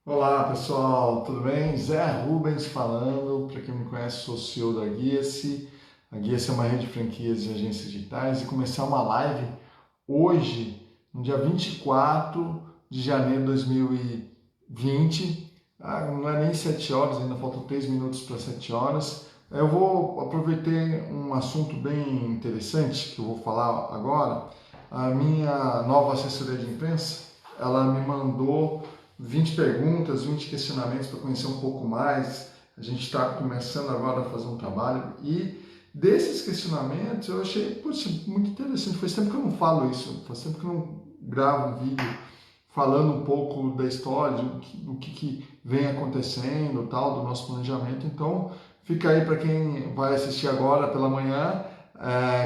Olá pessoal, tudo bem? Zé Rubens falando. Para quem me conhece, sou CEO da Guia-se. A Guia-se é uma rede de franquias de agências digitais e começar uma live hoje, no dia 24 de janeiro de 2020. Não é nem 7 horas, ainda faltam 3 minutos para 7 horas. Eu vou aproveitar um assunto bem interessante que eu vou falar agora. A minha nova assessoria de imprensa, ela me mandou 20 perguntas, 20 questionamentos para conhecer um pouco mais. A gente está começando agora a fazer um trabalho e desses questionamentos eu achei, poxa, muito interessante. Faz tempo que eu não falo isso, faz tempo que eu não gravo um vídeo falando um pouco da história, do que vem acontecendo, tal, do nosso planejamento. Então, fica aí para quem vai assistir agora pela manhã,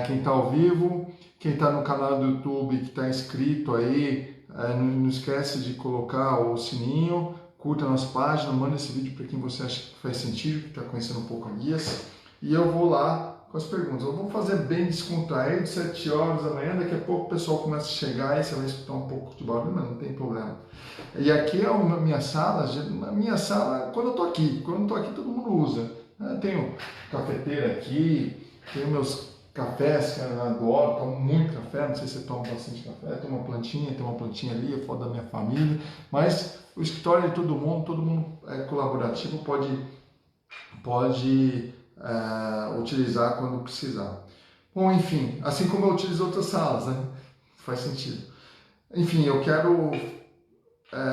quem está ao vivo, quem está no canal do YouTube, que está inscrito aí, não esquece de colocar o sininho, curta a nossa página, manda esse vídeo para quem você acha que faz sentido, que está conhecendo um pouco a Guias. E eu vou lá com as perguntas. Eu vou fazer bem descontraído, 7 horas da manhã, daqui a pouco o pessoal começa a chegar e você vai escutar um pouco de barulho, mas não tem problema. E aqui é a minha sala, quando eu tô aqui, todo mundo usa. Eu tenho cafeteira aqui, tenho meus cafés que eu adoro, tomo muito café, não sei se você toma bastante café, tem uma plantinha ali, é foda da minha família, mas o escritório é de todo mundo é colaborativo, pode utilizar quando precisar. Bom, enfim, assim como eu utilizo outras salas, né? Faz sentido. Enfim, eu quero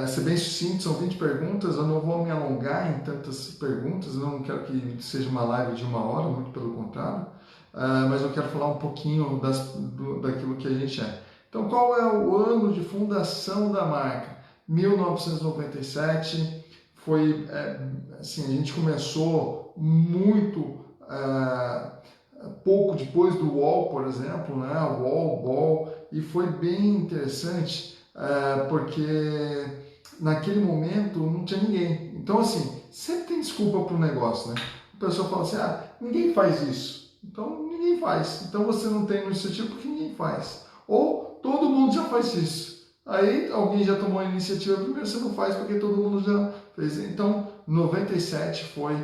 ser bem sucinto, são 20 perguntas, eu não vou me alongar em tantas perguntas, eu não quero que seja uma live de 1 hora, muito pelo contrário, mas eu quero falar um pouquinho daquilo que a gente é. Então, qual é o ano de fundação da marca? 1997, foi, assim, a gente começou muito pouco depois do UOL, por exemplo, né? UOL, BOL, e foi bem interessante porque naquele momento não tinha ninguém. Então, assim, sempre tem desculpa para o negócio, né? A pessoa fala assim, ninguém faz isso. Então, ninguém faz. Então, você não tem iniciativa porque ninguém faz. Ou todo mundo já faz isso. Aí, alguém já tomou a iniciativa primeiro, você não faz porque todo mundo já fez. Então, 97 foi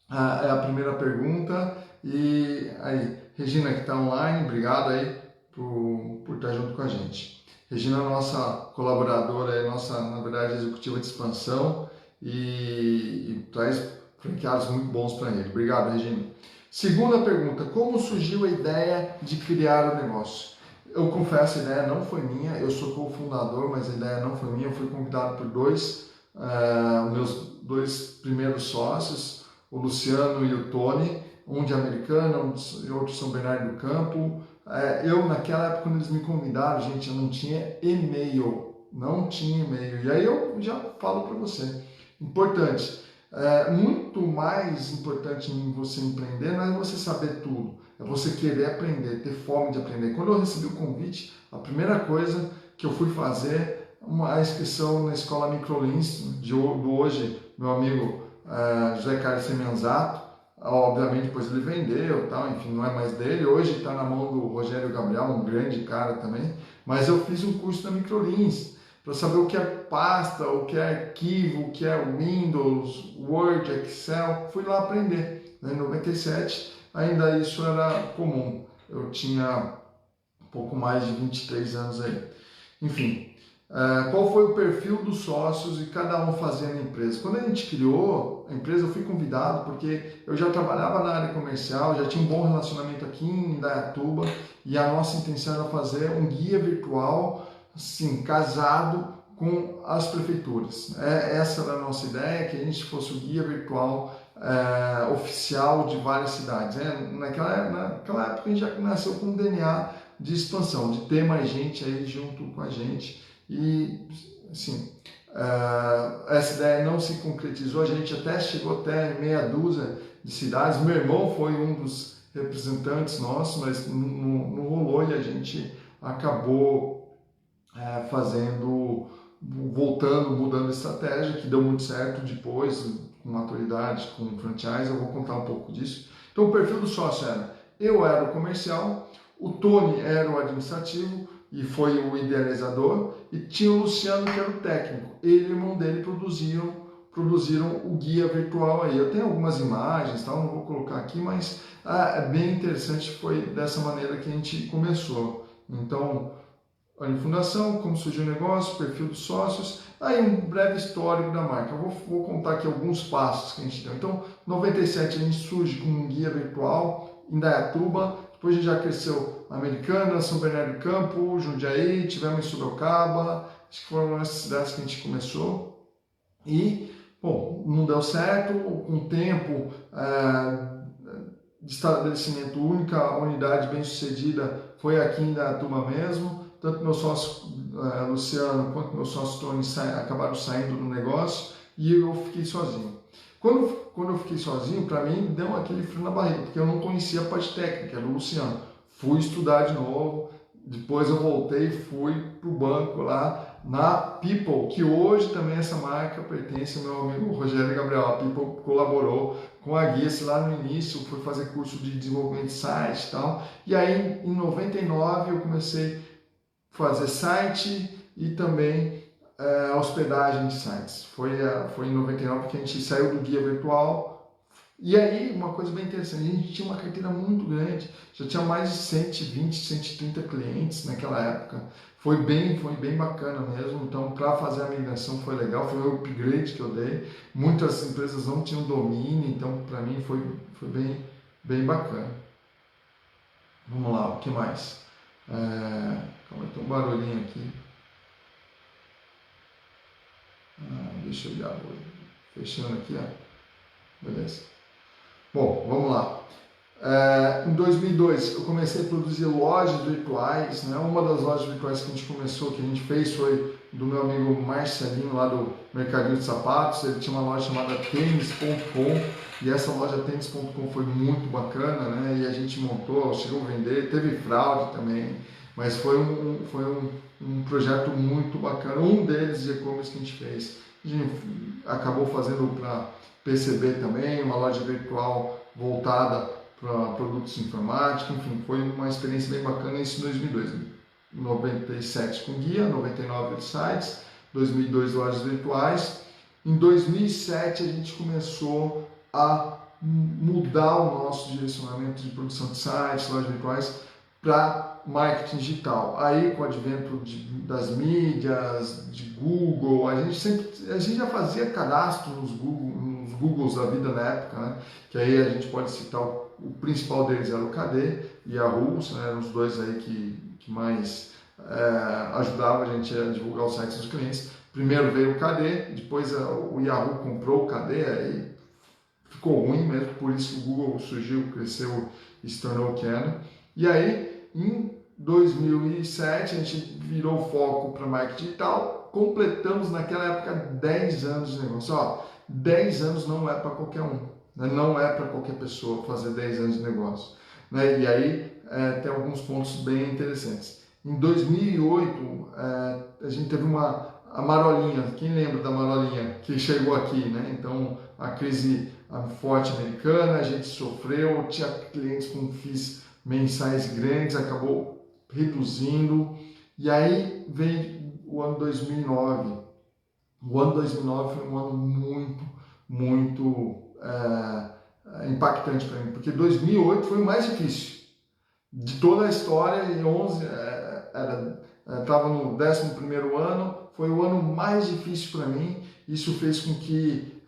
a primeira pergunta. E aí, Regina que está online, obrigado aí por estar junto com a gente. Regina é nossa colaboradora, é nossa, na verdade, executiva de expansão e traz franqueados muito bons para ele. Obrigado, Regina. Segunda pergunta, como surgiu a ideia de criar o negócio? Eu confesso, a ideia não foi minha, eu sou cofundador, mas a ideia não foi minha, eu fui convidado por meus dois primeiros sócios, o Luciano e o Tony, um de Americana, outro São Bernardo do Campo. Eu, naquela época, quando eles me convidaram, gente, eu não tinha e-mail. Não tinha e-mail. E aí eu já falo para você. Importante. Muito mais importante em você empreender não é você saber tudo. É você querer aprender, ter fome de aprender. Quando eu recebi o convite, a primeira coisa que eu fui fazer a inscrição na escola Microlins, do hoje, meu amigo José Carlos Semenzato. Obviamente depois ele vendeu, tal, enfim, não é mais dele. Hoje está na mão do Rogério Gabriel, um grande cara também. Mas eu fiz um curso da Microlins para saber o que é pasta, o que é arquivo, o que é Windows, Word, Excel. Fui lá aprender. Em 97 ainda isso era comum. Eu tinha um pouco mais de 23 anos aí. Enfim, qual foi o perfil dos sócios e cada um fazia na empresa? Quando a gente criou a empresa, eu fui convidado porque eu já trabalhava na área comercial, já tinha um bom relacionamento aqui em Indaiatuba e a nossa intenção era fazer um guia virtual, assim, casado com as prefeituras. Essa era a nossa ideia, que a gente fosse o guia virtual oficial de várias cidades. Naquela época a gente já nasceu com um DNA de expansão, de ter mais gente aí junto com a gente. E, assim, essa ideia não se concretizou, a gente chegou até meia dúzia de cidades. Meu irmão foi um dos representantes nossos, mas não rolou e a gente acabou mudando a estratégia, que deu muito certo depois, com maturidade, com franchise. Eu vou contar um pouco disso. Então, o perfil do sócio eu era o comercial, o Tony era o administrativo, e foi o idealizador, e tinha o Luciano, que era o técnico. Ele e o irmão dele produziram o guia virtual aí. Eu tenho algumas imagens, tal, não vou colocar aqui, mas é bem interessante, foi dessa maneira que a gente começou. Então, a fundação, como surgiu o negócio, perfil dos sócios, aí um breve histórico da marca. Eu vou contar aqui alguns passos que a gente deu. Então, em 97 a gente surge com um guia virtual em Indaiatuba, depois a gente já cresceu Americana, São Bernardo do Campo, Jundiaí, tivemos em Sorocaba, acho que foram essas cidades que a gente começou. E, bom, não deu certo, com o tempo de estabelecimento única, a unidade bem sucedida foi aqui em Indaiatuba mesmo. Tanto meu sócio Luciano quanto meu sócio Tony acabaram saindo do negócio e eu fiquei sozinho. Quando eu fiquei sozinho, para mim deu aquele frio na barriga, porque eu não conhecia a parte técnica, era o Luciano. Fui estudar de novo, depois eu voltei e fui para o banco lá na People, que hoje também essa marca pertence ao meu amigo Rogério Gabriel. A People colaborou com a Guice lá no início, fui fazer curso de desenvolvimento de site e tal. E aí em 99 eu comecei fazer site e também hospedagem de sites. Foi em 99 que a gente saiu do guia virtual. E aí, uma coisa bem interessante, a gente tinha uma carteira muito grande, já tinha mais de 120, 130 clientes naquela época. Foi bem bacana mesmo, então para fazer a migração foi legal, foi o upgrade que eu dei. Muitas empresas não tinham domínio, então para mim foi bem bacana. Vamos lá, o que mais? Calma, tem um barulhinho aqui. Deixa eu olhar, fechando aqui, ó. Beleza. Bom, vamos lá. Em 2002 eu comecei a produzir lojas virtuais, né? Uma das lojas virtuais que a gente começou, que a gente fez, foi do meu amigo Marcelinho lá do Mercadinho de Sapatos. Ele tinha uma loja chamada tênis.com e essa loja tênis.com foi muito bacana, né? E a gente montou, chegou a vender, teve fraude também, mas foi um projeto muito bacana, um deles de e-commerce que a gente fez. A gente acabou fazendo para PCB também, uma loja virtual voltada para produtos informáticos, enfim, foi uma experiência bem bacana isso em 2002. 97 com guia, 99 sites, 2002 lojas virtuais. Em 2007 a gente começou a mudar o nosso direcionamento de produção de sites, lojas virtuais, para marketing digital. Aí com o advento das mídias, de Google, a gente já fazia cadastro nos Googles da vida na época, né? Que aí a gente pode citar o principal deles era o KD e a Rules, né? Eram os dois aí que mais ajudavam a gente a divulgar os sites dos clientes. Primeiro veio o KD, depois o Yahoo comprou o KD, aí ficou ruim mesmo, por isso que o Google surgiu, cresceu e se tornou o que era. E aí, em 2007, a gente virou o foco para marketing digital, completamos naquela época 10 anos de negócio. Ó, 10 anos não é para qualquer um, né? Não é para qualquer pessoa fazer 10 anos de negócio, né? E aí tem alguns pontos bem interessantes. Em 2008, a gente teve a Marolinha, quem lembra da Marolinha, que chegou aqui, né? Então, a crise forte americana, a gente sofreu, tinha clientes com FIIs mensais grandes, acabou reduzindo, e aí veio o ano 2009. O ano 2009 foi um ano muito impactante para mim, porque 2008 foi o mais difícil de toda a história, e 11 estava no 11º ano, foi o ano mais difícil para mim. Isso fez com que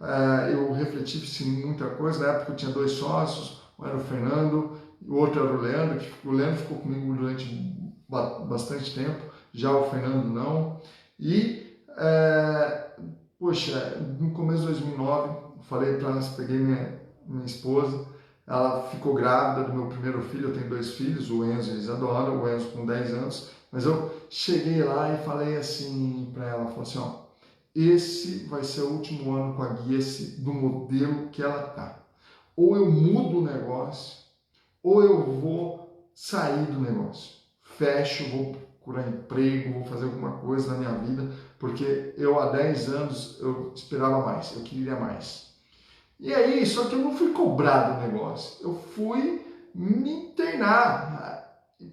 eu refletisse em muita coisa. Na época eu tinha 2 sócios, um era o Fernando e o outro era o Leandro, que o Leandro ficou comigo durante bastante tempo, já o Fernando não. E, poxa, no começo de 2009, falei para ela, peguei minha esposa, ela ficou grávida do meu primeiro filho. Eu tenho 2 filhos, o Enzo e a Isadora, o Enzo com 10 anos, mas eu cheguei lá e falei assim para ela, falei assim, ó, esse vai ser o último ano com a Guice do modelo que ela tá. Ou eu mudo o negócio, ou eu vou sair do negócio. Fecho, vou procurar emprego, vou fazer alguma coisa na minha vida, porque eu há 10 anos eu esperava mais, eu queria mais. E aí, só que eu não fui cobrar do negócio, eu fui me internar.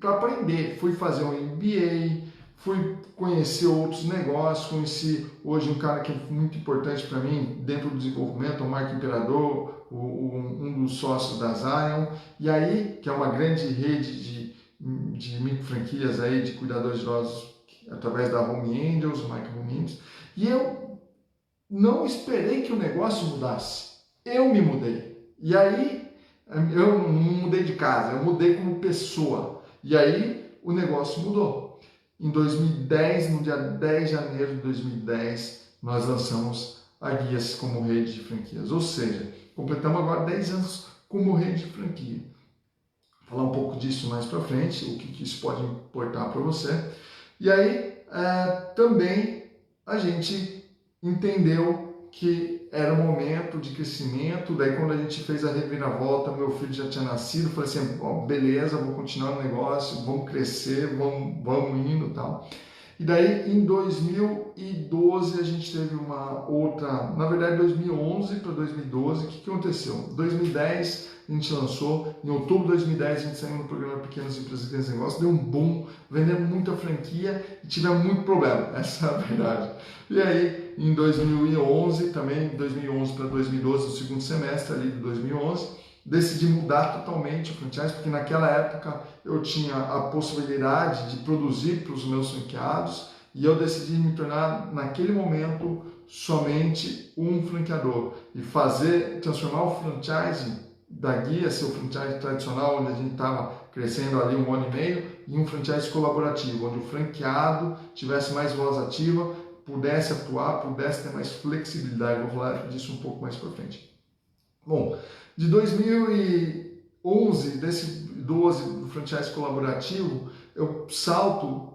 para aprender. Fui fazer um MBA, fui conhecer outros negócios, conheci hoje um cara que é muito importante para mim dentro do desenvolvimento, o Marco Imperador, um dos sócios da Zion, e aí, que é uma grande rede de micro franquias aí, de cuidadores de idosos, através da Home Angels, o Mike Home Angels, e eu não esperei que o negócio mudasse, eu me mudei. E aí, eu não mudei de casa, eu mudei como pessoa, e aí o negócio mudou. Em 2010, no dia 10 de janeiro de 2010, nós lançamos a Guias como rede de franquias, ou seja, completamos agora 10 anos como rede de franquia. Vou falar um pouco disso mais para frente, o que isso pode importar para você. E aí, também a gente entendeu que era um momento de crescimento. Daí, quando a gente fez a reviravolta, meu filho já tinha nascido, falei assim, beleza, vou continuar o negócio, vamos crescer, vamos indo e tal. E daí, em 2012, a gente teve uma outra, na verdade, 2011 para 2012, o que aconteceu? Em 2010, a gente lançou, em outubro de 2010, a gente saiu no programa Pequenas Empresas e Grandes Negócios, deu um boom, vendemos muita franquia e tivemos muito problema, essa é a verdade. E aí, em 2011, também, 2011 para 2012, no segundo semestre ali de 2011, decidi mudar totalmente o franchise, porque naquela época eu tinha a possibilidade de produzir para os meus franqueados e eu decidi me tornar, naquele momento, somente um franqueador e transformar o franchise da Guia, seu franchise tradicional, onde a gente estava crescendo ali 1 ano e meio, em um franchise colaborativo, onde o franqueado tivesse mais voz ativa, pudesse atuar, pudesse ter mais flexibilidade. Vou falar disso um pouco mais para frente. Bom, de 2011, desse 12 do franchise colaborativo, eu salto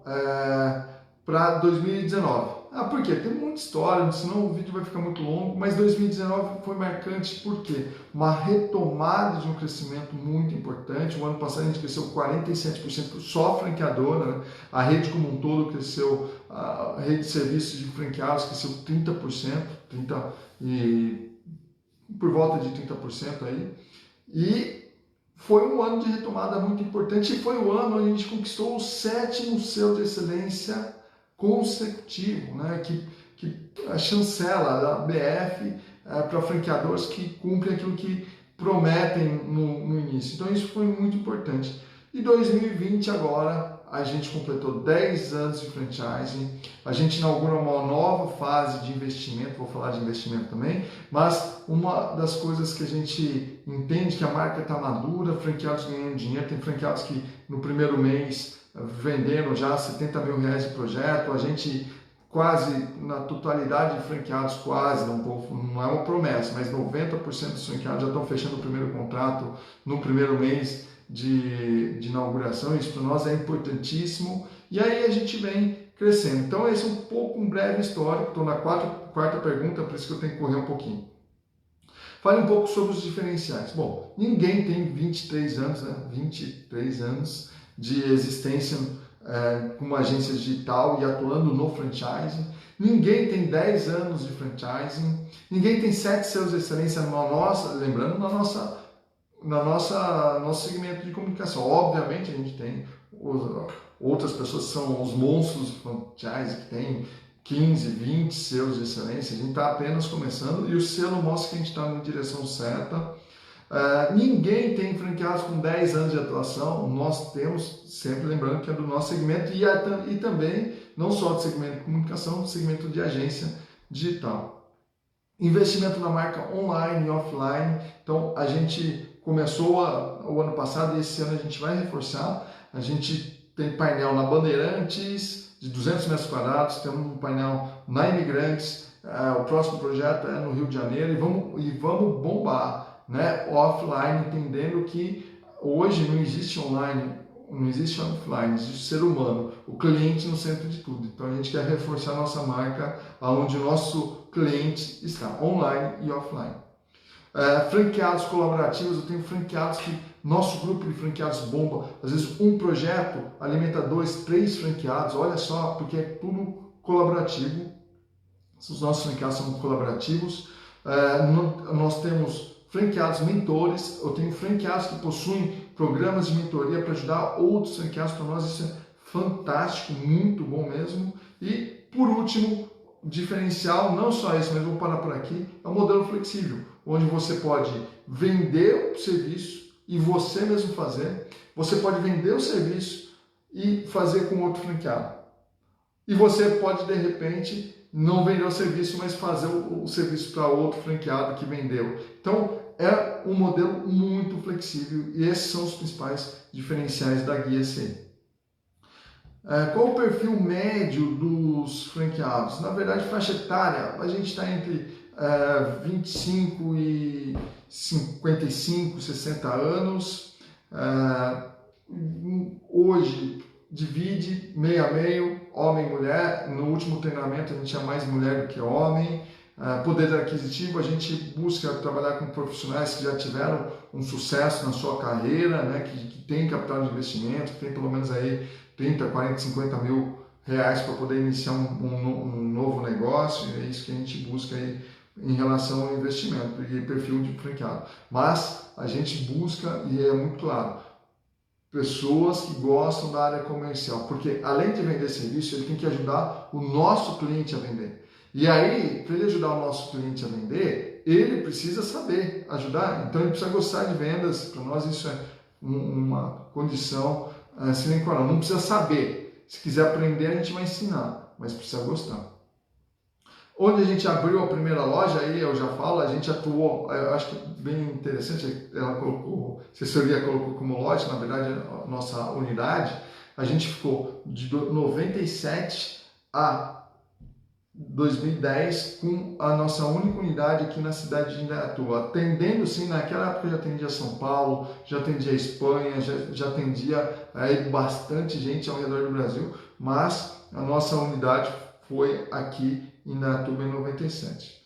para 2019. Por quê? Tem muita história, senão o vídeo vai ficar muito longo, mas 2019 foi marcante porque uma retomada de um crescimento muito importante. O ano passado a gente cresceu 47% só franqueadora, né? A rede como um todo cresceu, a rede de serviços de franqueados cresceu 30%, por volta de 30% aí, e foi um ano de retomada muito importante, e foi o ano onde a gente conquistou o 7º selo de excelência consecutivo, né, que chancela a BF para franqueadores que cumprem aquilo que prometem no início. Então isso foi muito importante. E 2020 agora, a gente completou 10 anos de franchising, a gente inaugura uma nova fase de investimento, vou falar de investimento também, mas uma das coisas que a gente entende que a marca está madura, franqueados ganhando dinheiro, tem franqueados que no primeiro mês venderam já 70 mil reais de projeto, a gente quase, na totalidade de franqueados, quase, não é uma promessa, mas 90% dos franqueados já estão fechando o primeiro contrato no primeiro mês de inauguração. Isso para nós é importantíssimo, e aí a gente vem crescendo. Então esse é um breve histórico, estou na quarta pergunta, por isso que eu tenho que correr um pouquinho. Fale um pouco sobre os diferenciais. Bom, ninguém tem 23 anos, né? 23 anos de existência com uma agência digital e atuando no franchising. Ninguém tem 10 anos de franchising. Ninguém tem 7 selos de excelência lembrando, nosso segmento de comunicação. Obviamente a gente tem outras pessoas que são os monstros de franchise, que tem 15, 20 selos de excelência. A gente está apenas começando e o selo mostra que a gente está na direção certa. Ninguém tem franqueados com 10 anos de atuação. Nós temos, sempre lembrando que é do nosso segmento e também não só do segmento de comunicação, do segmento de agência digital. Investimento na marca online e offline. Então a gente começou o ano passado e esse ano a gente vai reforçar. A gente tem painel na Bandeirantes de 200 metros quadrados, temos um painel na Imigrantes, o próximo projeto é no Rio de Janeiro e vamos bombar, né, offline, entendendo que hoje não existe online, não existe offline, existe ser humano, o cliente no centro de tudo. Então a gente quer reforçar a nossa marca aonde o nosso cliente está, online e offline. Franqueados colaborativos, eu tenho franqueados que nosso grupo de franqueados bomba, às vezes um projeto alimenta 2, 3 franqueados, olha só, porque é tudo colaborativo. Os nossos franqueados são colaborativos. Nós temos franqueados mentores, eu tenho franqueados que possuem programas de mentoria para ajudar outros franqueados. Para nós isso é fantástico, muito bom mesmo. E, por último, diferencial, não só isso, mas vou parar por aqui, é o modelo flexível, onde você pode vender o serviço e você mesmo fazer, você pode vender o serviço e fazer com outro franqueado. E você pode, de repente, não vender o serviço, mas fazer o serviço para outro franqueado que vendeu. Então, é um modelo muito flexível e esses são os principais diferenciais da guia CI. Qual o perfil médio dos franqueados? Na verdade, faixa etária, a gente está entre 25 e 55, 60 anos. Hoje, divide meio a meio, homem e mulher. No último treinamento, a gente tinha mais mulher do que homem. Poder aquisitivo, a gente busca trabalhar com profissionais que já tiveram um sucesso na sua carreira, né, que tem capital de investimento, que tem pelo menos aí 30, 40, 50 mil reais para poder iniciar um novo negócio. É isso que a gente busca aí em relação ao investimento e perfil de franqueado. Mas a gente busca, e é muito claro, pessoas que gostam da área comercial, porque além de vender serviço, ele tem que ajudar o nosso cliente a vender. E aí, para ele ajudar o nosso cliente a vender, ele precisa saber ajudar, então ele precisa gostar de vendas. Para nós isso é uma condição sine qua non. Não precisa saber, se quiser aprender a gente vai ensinar, mas precisa gostar. Onde a gente abriu a primeira loja, aí eu já falo, a gente atuou, eu acho que é bem interessante, ela colocou, a assessoria colocou como loja, na verdade a nossa unidade, a gente ficou de 97 a 2010 com a nossa única unidade aqui na cidade de Indaiatuba, atendendo sim, naquela época eu já atendia São Paulo, já atendia Espanha, já atendia aí bastante gente ao redor do Brasil, mas a nossa unidade foi aqui em Indaiatuba em 97.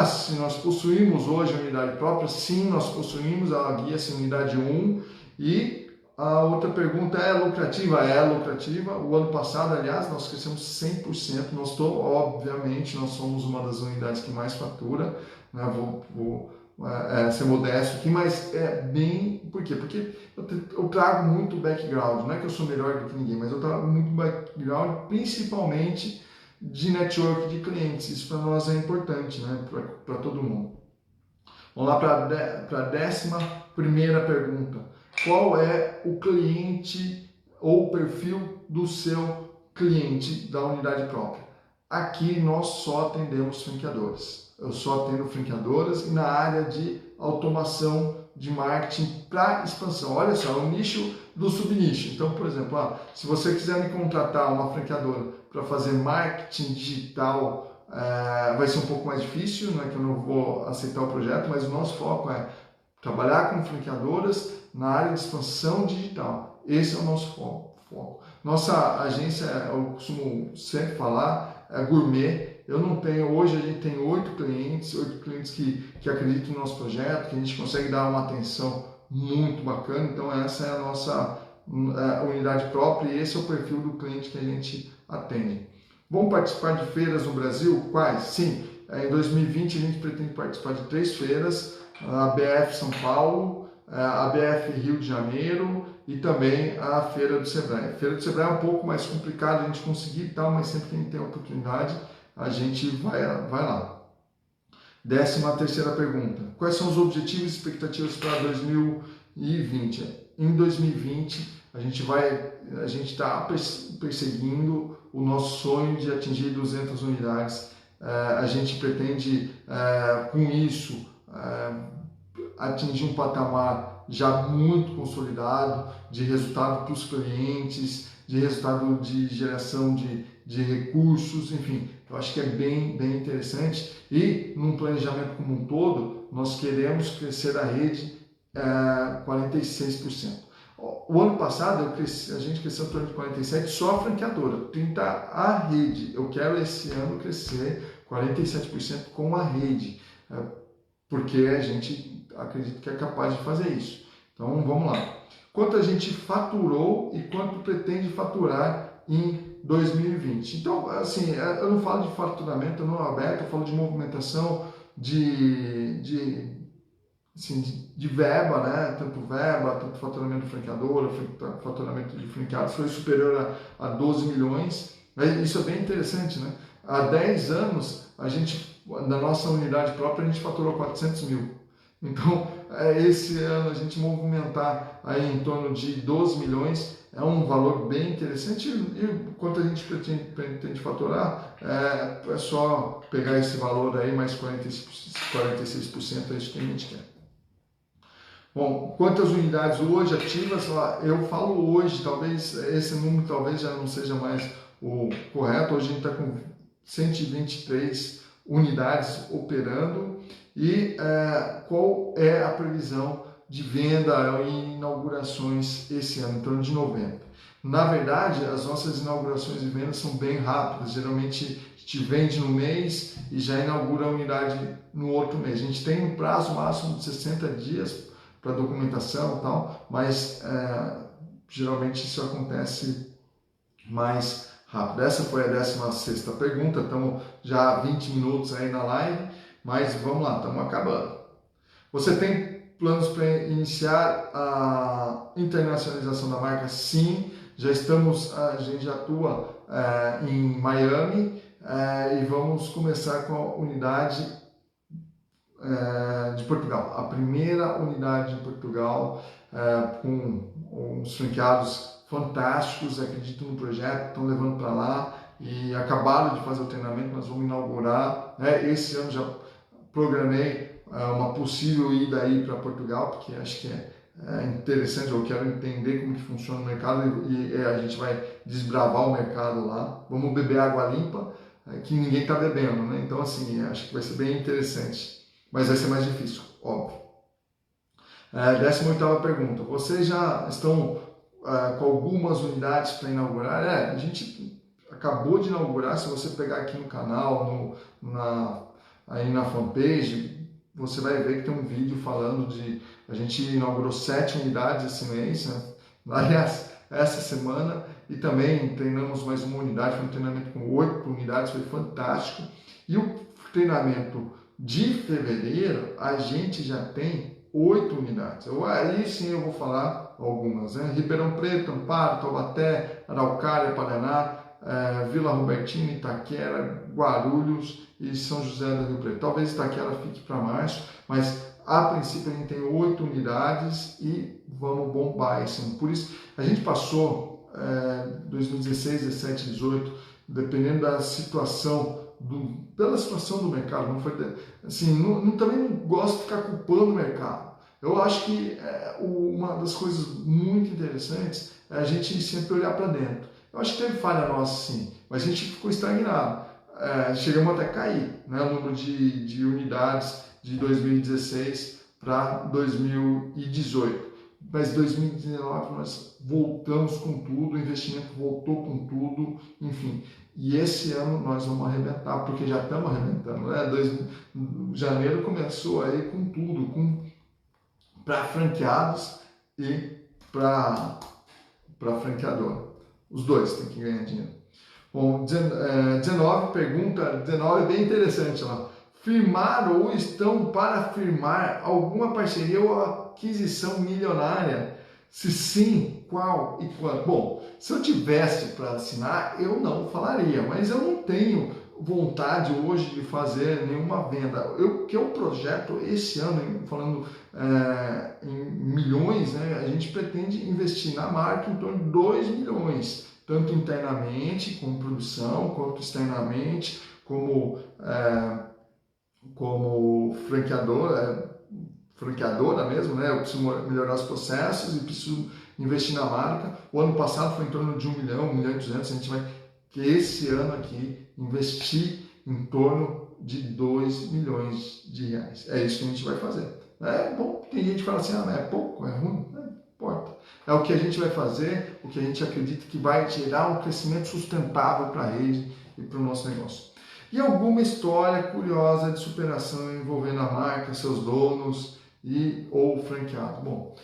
Se nós possuímos hoje a unidade própria, sim, nós possuímos a guia sim, unidade 1. E a outra pergunta é lucrativa? É lucrativa. O ano passado, aliás, nós crescemos 100%. Obviamente, nós somos uma das unidades que mais fatura, né? Vou ser modesto aqui, mas é bem... Por quê? Porque eu trago muito background, não é que eu sou melhor do que ninguém, mas eu trago muito background, principalmente de network de clientes. Isso para nós é importante, né? Para todo mundo. Vamos lá para a 11ª pergunta. Qual é o cliente ou o perfil do seu cliente da unidade própria? Aqui nós só atendemos franqueadores. Eu só atendo franqueadoras e na área de automação de marketing para expansão. Olha só, é o nicho do subnicho. Então, por exemplo, se você quiser me contratar uma franqueadora para fazer marketing digital, vai ser um pouco mais difícil, não é que eu não vou aceitar o projeto, mas o nosso foco é trabalhar com franqueadoras na área de expansão digital. Esse é o nosso foco. Nossa agência, eu costumo sempre falar, é gourmet. Eu não tenho, hoje a gente tem 8 clientes que acreditam no nosso projeto, que a gente consegue dar uma atenção muito bacana. Então essa é a nossa unidade própria e esse é o perfil do cliente que a gente atende. Vamos participar de feiras no Brasil? Quais? Sim, em 2020 a gente pretende participar de 3 feiras, a BF São Paulo, a BF Rio de Janeiro e também a Feira do Sebrae. A Feira do Sebrae é um pouco mais complicado a gente conseguir, mas sempre que a gente tem a oportunidade, a gente vai lá. 13ª pergunta. Quais são os objetivos e expectativas para 2020? Em 2020, a gente está perseguindo o nosso sonho de atingir 200 unidades. A gente pretende, com isso, atingir um patamar já muito consolidado de resultado para os clientes, de resultado de geração de recursos, enfim, eu acho que é bem interessante. E num planejamento como um todo, nós queremos crescer a rede 46%. O ano passado a gente cresceu em torno de 47%, só a franqueadora, 30% a rede. Eu quero esse ano crescer 47% com a rede, porque a gente acredita que é capaz de fazer isso. Então vamos lá. Quanto a gente faturou e quanto pretende faturar em 2020? Então, assim, eu não falo de faturamento não aberto, eu falo de movimentação, de assim, de verba, né? Tanto faturamento franqueadora, faturamento de franqueados foi superior a 12 milhões. Isso é bem interessante, né? Há 10 anos, na nossa unidade própria, a gente faturou 400 mil. Então, esse ano a gente movimentar aí em torno de 12 milhões é um valor bem interessante e quanto a gente pretende faturar, é só pegar esse valor aí, mais 46%, é isso que a gente quer. Bom, quantas unidades hoje ativas? Eu falo hoje, talvez esse número talvez já não seja mais o correto. Hoje a gente está com 123 unidades operando e qual é a previsão de venda e inaugurações esse ano, em torno de 90. Na verdade, as nossas inaugurações e vendas são bem rápidas, geralmente a gente vende no mês e já inaugura a unidade no outro mês. A gente tem um prazo máximo de 60 dias para documentação e tal, mas geralmente isso acontece mais rápido. Essa foi a 16ª pergunta, estamos já há 20 minutos aí na live, mas vamos lá, estamos acabando. Você tem planos para iniciar a internacionalização da marca? Sim, a gente já atua em Miami e vamos começar com a unidade de Portugal. A primeira unidade em Portugal, com uns franqueados fantásticos, acreditam no projeto, estão levando para lá e acabaram de fazer o treinamento, nós vamos inaugurar. Esse ano já programei uma possível ida aí para Portugal, porque acho que é interessante, eu quero entender como que funciona o mercado e a gente vai desbravar o mercado lá. Vamos beber água limpa, que ninguém está bebendo, né? Então, assim, acho que vai ser bem interessante. Mas vai ser mais difícil, óbvio. 18ª pergunta. Vocês já estão com algumas unidades para inaugurar? A gente acabou de inaugurar. Se você pegar aqui no canal, aí na fanpage, você vai ver que tem um vídeo falando a gente inaugurou 7 unidades esse mês, né? Aliás, essa semana, e também treinamos mais uma unidade, foi um treinamento com 8 unidades, foi fantástico. E o treinamento de fevereiro, a gente já tem 8 unidades. Aí sim eu vou falar algumas, né? Ribeirão Preto, Amparo, Taubaté, Araucária, Paraná, Vila Robertina, Itaquera, Guarulhos e São José do Rio Preto. Talvez Itaquera fique para março, mas a princípio a gente tem 8 unidades e vamos bombar esse ano. Por isso, a gente passou 2016, 17, 18, dependendo da situação, pela situação do mercado, não foi assim, também não gosto de ficar culpando o mercado. Eu acho que uma das coisas muito interessantes é a gente sempre olhar para dentro. Eu acho que teve falha nossa, sim, mas a gente ficou estagnado. Chegamos até a cair, né, o número de unidades de 2016 para 2018. Mas 2019 nós voltamos com tudo, o investimento voltou com tudo, enfim. E esse ano nós vamos arrebentar, porque já estamos arrebentando, né? Janeiro começou aí com tudo, para franqueados e para franqueador. Os dois têm que ganhar dinheiro. Bom, 19 pergunta, 19 é bem interessante lá. Firmar ou estão para firmar alguma parceria ou aquisição milionária? Se sim, qual e quando? Bom, se eu tivesse para assinar, eu não falaria, mas eu não tenho vontade hoje de fazer nenhuma venda. O que eu projeto esse ano, falando em milhões, né, a gente pretende investir na marca em torno de 2 milhões, tanto internamente, como produção, quanto externamente, como franqueadora mesmo, né? Eu preciso melhorar os processos e preciso investir na marca. O ano passado foi em torno de 1 milhão, 1 milhão e 200. A gente vai, esse ano aqui, investir em torno de 2 milhões de reais. É isso que a gente vai fazer. Bom, tem gente que fala assim, é pouco, é ruim, não importa. É o que a gente vai fazer, o que a gente acredita que vai gerar um crescimento sustentável para a rede e para o nosso negócio. E alguma história curiosa de superação envolvendo a marca, seus donos ou franqueado. Bom,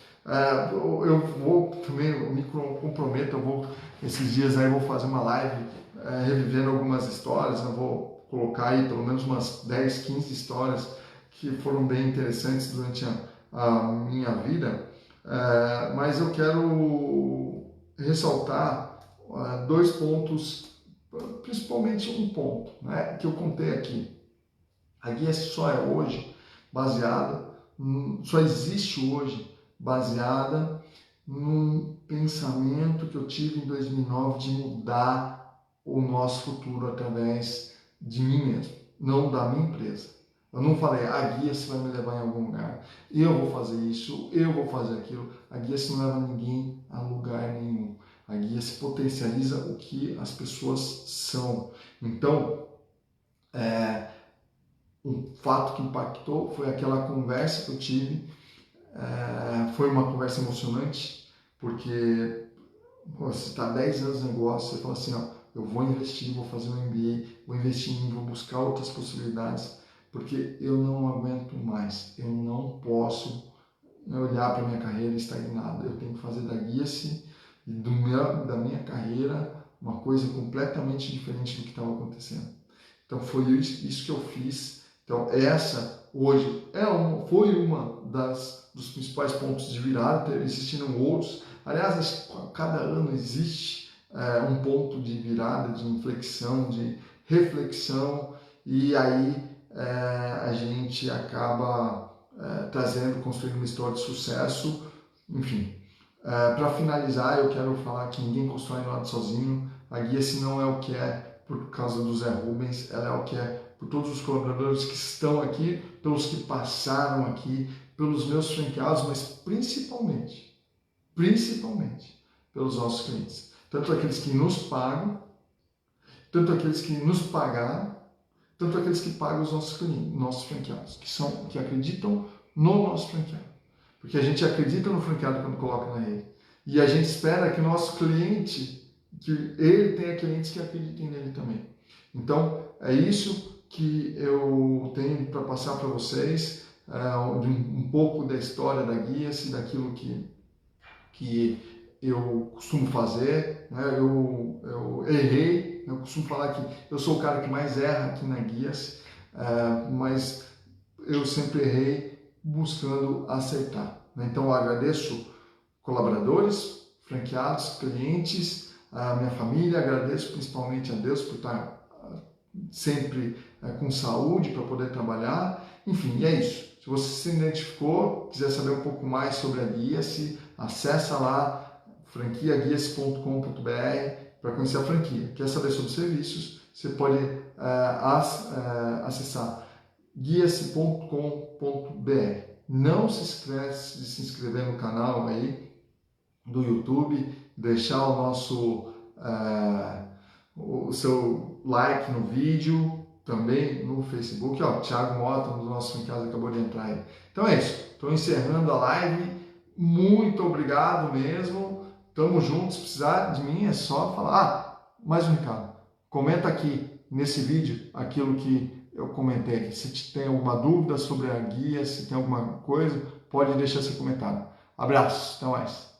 eu vou também, eu me comprometo, esses dias aí eu vou fazer uma live revivendo algumas histórias, eu vou colocar aí pelo menos umas 10, 15 histórias que foram bem interessantes durante a minha vida, mas eu quero ressaltar dois pontos, principalmente um ponto, né, que eu contei aqui. A guia só é hoje baseada, só existe hoje baseada num pensamento que eu tive em 2009 de mudar o nosso futuro através de mim mesmo, não da minha empresa. Eu não falei, a guia se vai me levar em algum lugar, eu vou fazer isso, eu vou fazer aquilo. A guia se não leva ninguém a lugar nenhum. A guia se potencializa o que as pessoas são. Então, um fato que impactou foi aquela conversa que eu tive. Foi uma conversa emocionante, porque você está 10 anos no negócio, você fala assim, ó, eu vou investir, vou fazer um MBA, vou investir em mim, vou buscar outras possibilidades, porque eu não aguento mais, eu não posso olhar para a minha carreira estagnada, eu tenho que fazer da Guia-se e da minha carreira uma coisa completamente diferente do que estava acontecendo. Então foi isso que eu fiz. Então essa hoje foi uma dos principais pontos de virada, existiram outros. Aliás, cada ano existe um ponto de virada, de inflexão, de reflexão, e aí a gente acaba construindo uma história de sucesso. Enfim, para finalizar, eu quero falar que ninguém constrói nada sozinho. A Guia-se não é o que é por causa do Zé Rubens, ela é o que é por todos os colaboradores que estão aqui, pelos que passaram aqui, pelos meus franqueados, mas principalmente pelos nossos clientes. Tanto aqueles que nos pagam, tanto aqueles que nos pagaram, tanto aqueles que pagam os nossos clientes, nossos franqueados, que acreditam no nosso franqueado. Porque a gente acredita no franqueado quando coloca na rede. E a gente espera que o nosso cliente, que ele tenha clientes que acreditem nele também. Então, é isso que eu tenho para passar para vocês, um pouco da história da Guia-se, daquilo que eu costumo fazer, né? Eu errei, eu costumo falar que eu sou o cara que mais erra aqui na Guia-se, mas eu sempre errei buscando acertar, né? Então eu agradeço colaboradores, franqueados, clientes, a minha família, agradeço principalmente a Deus por estar sempre com saúde para poder trabalhar. Enfim, e é isso. Se você se identificou, quiser saber um pouco mais sobre a Guia-se, acessa lá franquiaguiace.com.br para conhecer a franquia. Quer saber sobre serviços? Você pode acessar guiace.com.br. Não se esquece de se inscrever no canal aí do YouTube, deixar o seu like no vídeo, também no Facebook. Ó, Thiago Mota, um dos nossos franqueados, acabou de entrar aí. Então é isso, estou encerrando a live. Muito obrigado mesmo, tamo junto. Se precisar de mim é só falar. Mais um recado, comenta aqui nesse vídeo aquilo que eu comentei aqui. Se tem alguma dúvida sobre a guia, se tem alguma coisa, pode deixar seu comentário. Abraço, até mais.